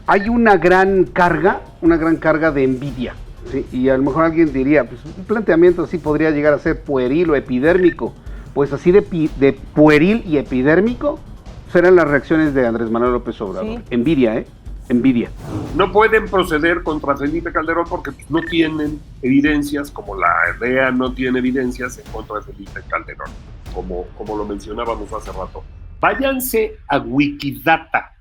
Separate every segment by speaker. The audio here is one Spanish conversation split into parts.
Speaker 1: hay una gran carga de envidia, ¿sí? Y a lo mejor alguien diría, pues un planteamiento así podría llegar a ser pueril o epidérmico. Pues así de pueril y epidérmico serán las reacciones de Andrés Manuel López Obrador. Sí. Envidia, envidia.
Speaker 2: No pueden proceder contra Felipe Calderón porque no tienen evidencias, como la DEA no tiene evidencias en contra de Felipe Calderón, como lo mencionábamos hace rato. Váyanse a Wikidata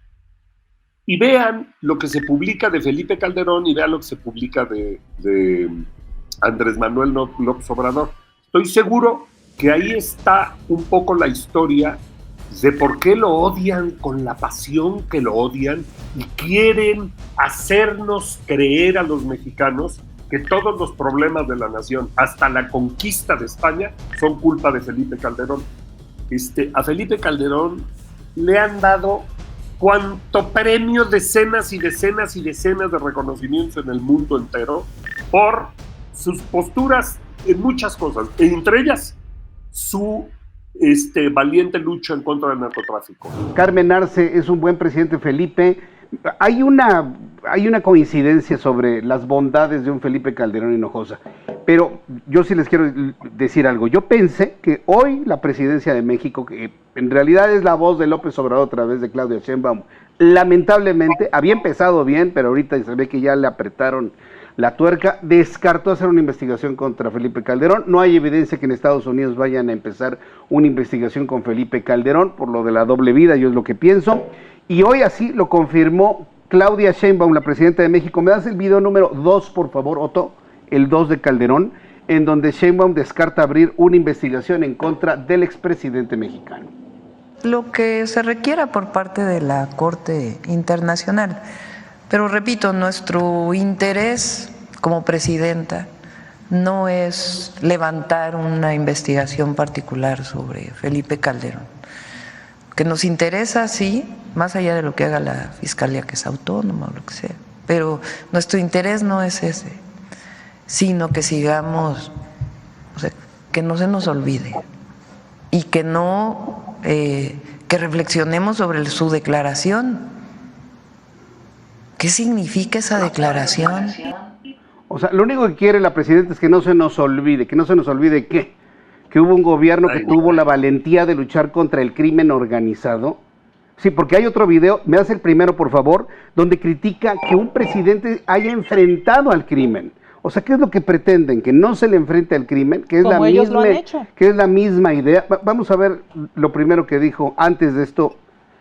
Speaker 2: y vean lo que se publica de Felipe Calderón y vean lo que se publica de Andrés Manuel López Obrador. Estoy seguro que ahí está un poco la historia de por qué lo odian con la pasión que lo odian y quieren hacernos creer a los mexicanos que todos los problemas de la nación, hasta la conquista de España, son culpa de Felipe Calderón. A Felipe Calderón le han dado cuanto premio, decenas y decenas y decenas de reconocimientos en el mundo entero por sus posturas en muchas cosas, entre ellas su valiente lucha en contra del narcotráfico.
Speaker 1: Carmen Arce es un buen presidente, Felipe. Hay una coincidencia sobre las bondades de un Felipe Calderón Hinojosa, pero yo sí les quiero decir algo. Yo pensé que hoy la presidencia de México, que en realidad es la voz de López Obrador a través de Claudia Sheinbaum, lamentablemente había empezado bien, pero ahorita se ve que ya le apretaron la tuerca, descartó hacer una investigación contra Felipe Calderón. No hay evidencia que en Estados Unidos vayan a empezar una investigación con Felipe Calderón por lo de la doble vida, yo es lo que pienso. Y hoy así lo confirmó Claudia Sheinbaum, la presidenta de México. ¿Me das el video número 2, por favor, Otto? El 2 de Calderón, en donde Sheinbaum descarta abrir una investigación en contra del expresidente mexicano.
Speaker 3: Lo que se requiera por parte de la Corte Internacional. Pero repito, nuestro interés como presidenta no es levantar una investigación particular sobre Felipe Calderón. Que nos interesa, sí, más allá de lo que haga la Fiscalía, que es autónoma o lo que sea, pero nuestro interés no es ese, sino que sigamos, o sea, que no se nos olvide y que no, que reflexionemos sobre su declaración. ¿Qué significa esa declaración?
Speaker 1: O sea, lo único que quiere la presidenta es que no se nos olvide. ¿Que no se nos olvide qué? Que hubo un gobierno que tuvo la valentía de luchar contra el crimen organizado. Sí, porque hay otro video, me das el primero por favor, donde critica que un presidente haya enfrentado al crimen. O sea, ¿qué es lo que pretenden? Que no se le enfrente al crimen, que es, que es la misma idea. Vamos a ver lo primero que dijo antes de esto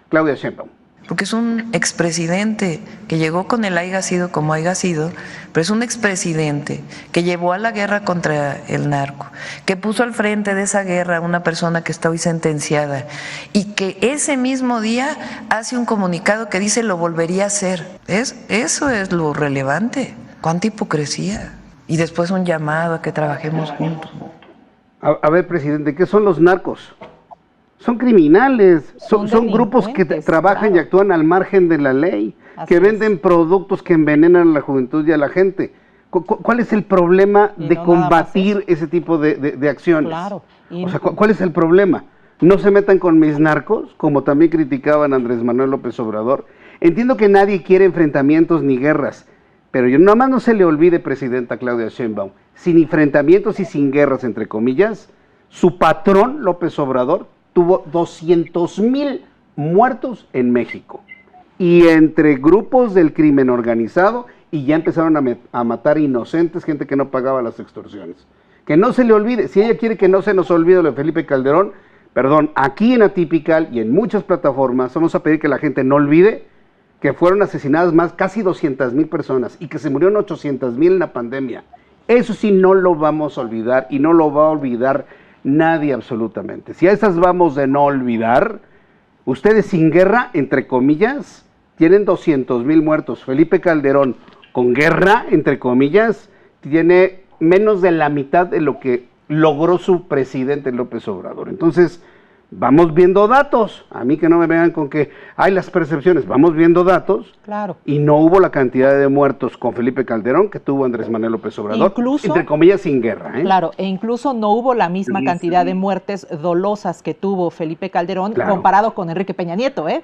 Speaker 1: Claudia Sheinbaum.
Speaker 3: Porque es un expresidente que llegó con el haya sido como haya sido, pero es un expresidente que llevó a la guerra contra el narco, que puso al frente de esa guerra a una persona que está hoy sentenciada y que ese mismo día hace un comunicado que dice lo volvería a hacer. Eso es lo relevante. ¿Cuánta hipocresía? Y después un llamado a que trabajemos juntos.
Speaker 1: A ver, presidente, ¿qué son los narcos? Son criminales, son grupos que trabajan y actúan al margen de la ley, que venden productos que envenenan a la juventud y a la gente. ¿Cuál es el problema de combatir ese tipo de acciones?
Speaker 4: Claro.
Speaker 1: O sea, ¿cuál es el problema? No se metan con mis narcos, como también criticaban a Andrés Manuel López Obrador. Entiendo que nadie quiere enfrentamientos ni guerras, pero nada más no se le olvide, presidenta Claudia Sheinbaum, sin enfrentamientos y sin guerras, entre comillas, su patrón López Obrador tuvo 200,000 muertos en México, y entre grupos del crimen organizado, y ya empezaron a matar inocentes, gente que no pagaba las extorsiones. Que no se le olvide, si ella quiere que no se nos olvide lo de Felipe Calderón, perdón, aquí en Atypical y en muchas plataformas vamos a pedir que la gente no olvide que fueron asesinadas casi 200,000 personas y que se murieron 800,000 en la pandemia. Eso sí no lo vamos a olvidar y no lo va a olvidar nadie absolutamente. Si a esas vamos de no olvidar, ustedes sin guerra, entre comillas, tienen 200,000 muertos. Felipe Calderón, con guerra, entre comillas, tiene menos de la mitad de lo que logró su presidente López Obrador. Entonces, Vamos viendo datos. A mí que no me vengan con que hay las percepciones. Vamos viendo datos.
Speaker 4: Claro.
Speaker 1: Y no hubo la cantidad de muertos con Felipe Calderón que tuvo Andrés Manuel López Obrador.
Speaker 4: Incluso,
Speaker 1: entre comillas, sin guerra.
Speaker 4: Claro, e incluso no hubo la misma cantidad de muertes dolosas que tuvo Felipe Calderón comparado con Enrique Peña Nieto, ¿eh?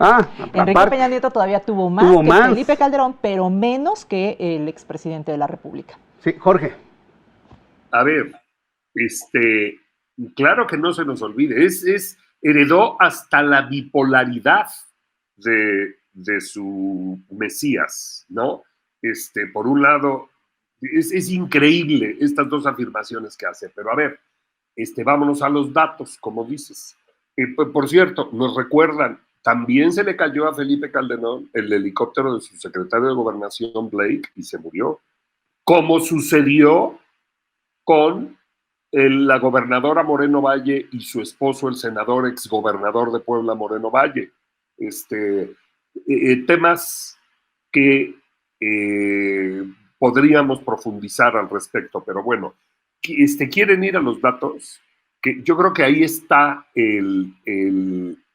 Speaker 4: Enrique Peña Nieto todavía tuvo más Felipe Calderón, pero menos que el expresidente de la República.
Speaker 1: Sí, Jorge.
Speaker 2: A ver, claro que no se nos olvide, heredó hasta la bipolaridad de su Mesías, ¿no? Por un lado, es increíble estas dos afirmaciones que hace, pero a ver, vámonos a los datos, como dices. Por cierto, nos recuerdan, también se le cayó a Felipe Calderón el helicóptero de su secretario de Gobernación, Blake, y se murió, como sucedió con la gobernadora Moreno Valle y su esposo, el senador exgobernador de Puebla, Moreno Valle. Temas que podríamos profundizar al respecto, pero bueno, quieren ir a los datos, que yo creo que ahí está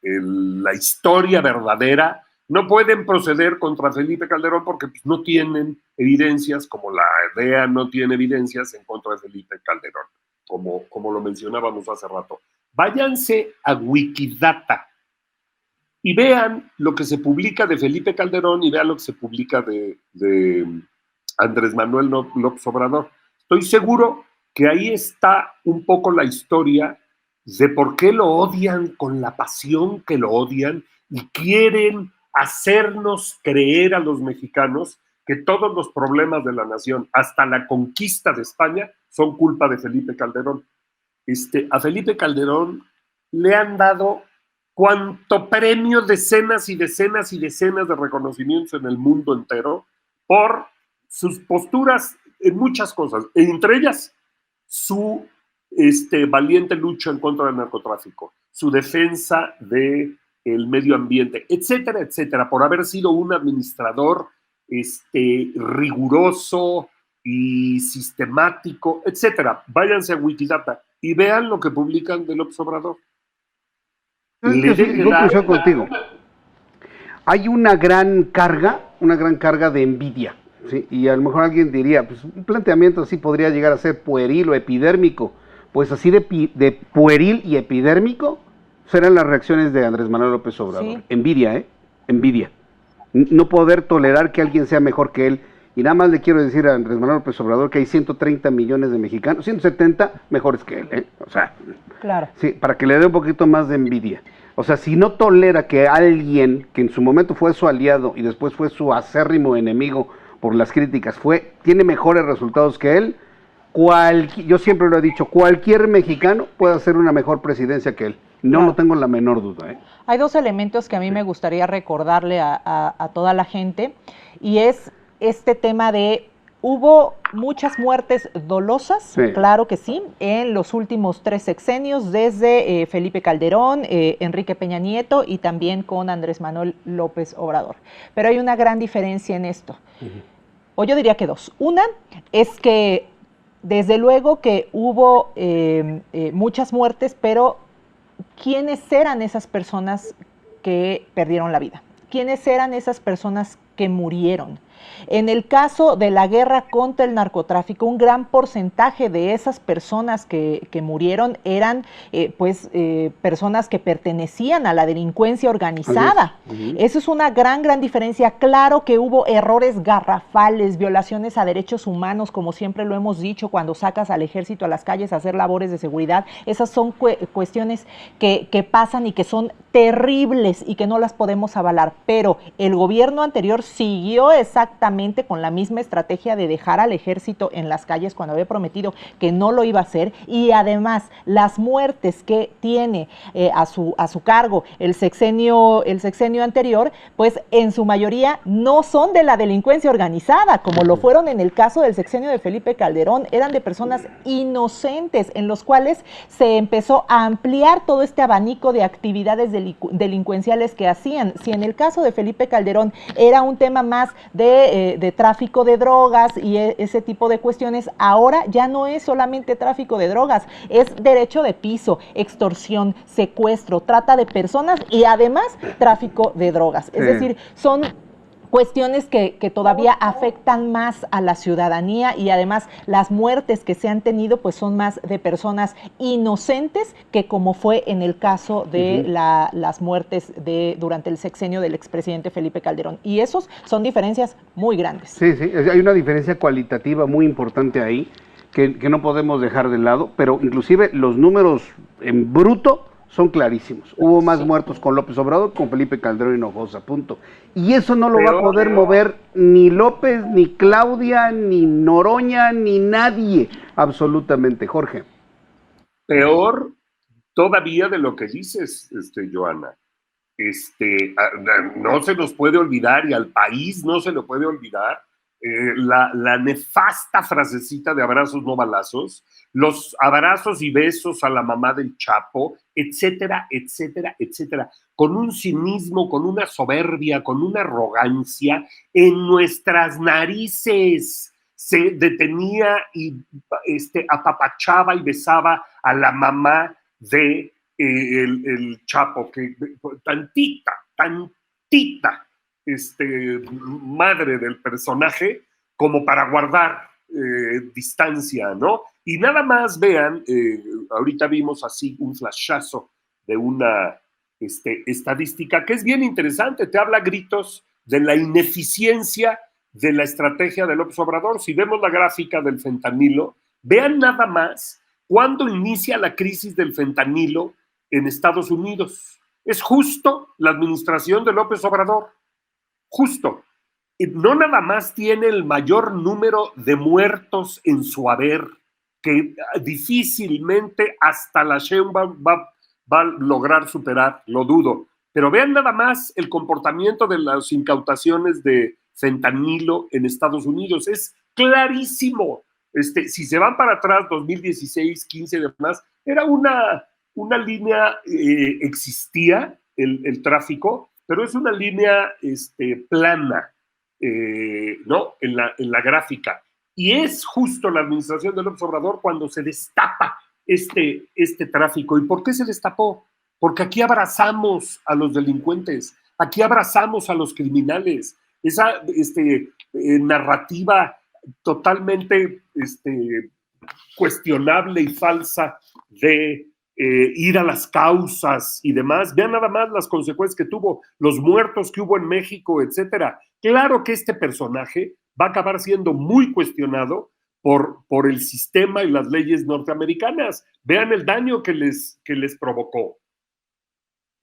Speaker 2: la historia verdadera. No pueden proceder contra Felipe Calderón porque pues, no tienen evidencias, como la DEA no tiene evidencias en contra de Felipe Calderón, como lo mencionábamos hace rato. Váyanse a Wikidata y vean lo que se publica de Felipe Calderón y vean lo que se publica de Andrés Manuel López Obrador. Estoy seguro que ahí está un poco la historia de por qué lo odian con la pasión que lo odian y quieren hacernos creer a los mexicanos que todos los problemas de la nación, hasta la conquista de España, son culpa de Felipe Calderón. A Felipe Calderón le han dado cuanto premio, decenas y decenas y decenas de reconocimientos en el mundo entero por sus posturas en muchas cosas, entre ellas su valiente lucha en contra del narcotráfico, su defensa del medio ambiente, etcétera, etcétera, por haber sido un administrador riguroso y sistemático, etcétera. Váyanse a Wikidata y vean lo que publican de López Obrador.
Speaker 1: Yo contigo. Hay una gran carga de envidia, ¿sí? Y a lo mejor alguien diría, pues un planteamiento así podría llegar a ser pueril o epidérmico. Pues así de pueril y epidérmico serán las reacciones de Andrés Manuel López Obrador. Sí. Envidia, envidia. No poder tolerar que alguien sea mejor que él. Y nada más le quiero decir a Andrés Manuel López Obrador que hay 130 millones de mexicanos, 170 mejores que él, ¿eh? O sea,
Speaker 4: claro.
Speaker 1: Sí, para que le dé un poquito más de envidia. O sea, si no tolera que alguien que en su momento fue su aliado y después fue su acérrimo enemigo por las críticas, tiene mejores resultados que él, yo siempre lo he dicho, cualquier mexicano puede hacer una mejor presidencia que él. No lo tengo la menor duda, ¿eh?
Speaker 4: Hay dos elementos que a mí me gustaría recordarle a toda la gente, y es este tema de, hubo muchas muertes dolosas, claro que sí, en los últimos 3 sexenios, desde Felipe Calderón, Enrique Peña Nieto y también con Andrés Manuel López Obrador. Pero hay una gran diferencia en esto, o yo diría que 2. Una es que desde luego que hubo muchas muertes, pero ¿quiénes eran esas personas que perdieron la vida? ¿Quiénes eran esas personas que murieron? En el caso de la guerra contra el narcotráfico, un gran porcentaje de esas personas que murieron eran personas que pertenecían a la delincuencia organizada. Eso es una gran diferencia. Claro que hubo errores garrafales, violaciones a derechos humanos, como siempre lo hemos dicho, cuando sacas al ejército a las calles a hacer labores de seguridad. Esas son cuestiones que pasan y que son terribles y que no las podemos avalar, pero el gobierno anterior siguió exactamente con la misma estrategia de dejar al ejército en las calles cuando había prometido que no lo iba a hacer, y además las muertes que tiene a su cargo el sexenio anterior, pues en su mayoría no son de la delincuencia organizada, como lo fueron en el caso del sexenio de Felipe Calderón. Eran de personas inocentes en los cuales se empezó a ampliar todo este abanico de actividades delincuenciales que hacían. Si en el caso de Felipe Calderón era un tema más de tráfico de drogas y ese tipo de cuestiones, ahora ya no es solamente tráfico de drogas, es derecho de piso, extorsión, secuestro, trata de personas y además tráfico de drogas. Es decir, son cuestiones que todavía afectan más a la ciudadanía y además las muertes que se han tenido pues son más de personas inocentes que como fue en el caso de las muertes durante el sexenio del expresidente Felipe Calderón. Y esos son diferencias muy grandes.
Speaker 1: Sí, hay una diferencia cualitativa muy importante ahí que no podemos dejar de lado, pero inclusive los números en bruto son clarísimos. Hubo más muertos con López Obrador que con Felipe Calderón Hinojosa, punto. Y eso no lo va a poder mover ni López, ni Claudia, ni Noroña, ni nadie, absolutamente. Jorge.
Speaker 2: Peor todavía de lo que dices, Joana. No se nos puede olvidar, y al país no se lo puede olvidar, la nefasta frasecita de abrazos no balazos, los abrazos y besos a la mamá del Chapo, etcétera, etcétera, etcétera, con un cinismo, con una soberbia, con una arrogancia en nuestras narices. Se detenía y apapachaba y besaba a la mamá de el Chapo, que tantita madre del personaje como para guardar distancia, ¿no? Y nada más vean, ahorita vimos así un flashazo de una estadística que es bien interesante, te habla a gritos de la ineficiencia de la estrategia de López Obrador. Si vemos la gráfica del fentanilo, vean nada más cuándo inicia la crisis del fentanilo en Estados Unidos. Es justo la administración de López Obrador. Justo. Y no nada más tiene el mayor número de muertos en su haber, que difícilmente hasta la Sheinbaum va a lograr superar, lo dudo. Pero vean nada más el comportamiento de las incautaciones de fentanilo en Estados Unidos. Es clarísimo. Si se van para atrás, 2016, 15 y demás, era una línea, existía el tráfico, pero es una línea plana, ¿no? En la gráfica. Y es justo la administración de López Obrador cuando se destapa este tráfico. ¿Y por qué se destapó? Porque aquí abrazamos a los delincuentes, aquí abrazamos a los criminales. Esa narrativa totalmente cuestionable y falsa de ir a las causas y demás. Vean nada más las consecuencias que tuvo, los muertos que hubo en México, etcétera. Claro que este personaje va a acabar siendo muy cuestionado por el sistema y las leyes norteamericanas. Vean el daño que les provocó.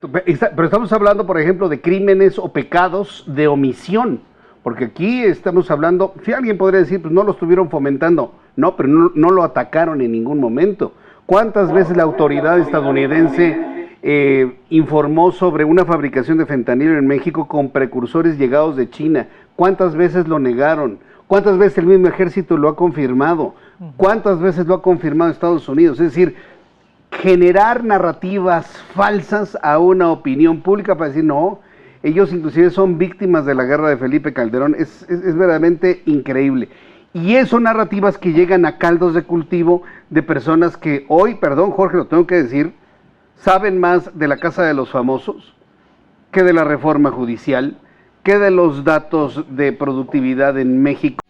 Speaker 1: Pero estamos hablando, por ejemplo, de crímenes o pecados de omisión, porque aquí estamos hablando, si alguien podría decir, pues no lo estuvieron fomentando, no, pero no lo atacaron en ningún momento. ¿Cuántas veces la autoridad estadounidense informó sobre una fabricación de fentanilo en México con precursores llegados de China? ¿Cuántas veces lo negaron? ¿Cuántas veces el mismo ejército lo ha confirmado? ¿Cuántas veces lo ha confirmado Estados Unidos? Es decir, generar narrativas falsas a una opinión pública para decir, no, ellos inclusive son víctimas de la guerra de Felipe Calderón, es verdaderamente increíble. Y son narrativas que llegan a caldos de cultivo de personas que hoy, perdón Jorge, lo tengo que decir, saben más de la Casa de los Famosos que de la reforma judicial, que de los datos de productividad en México.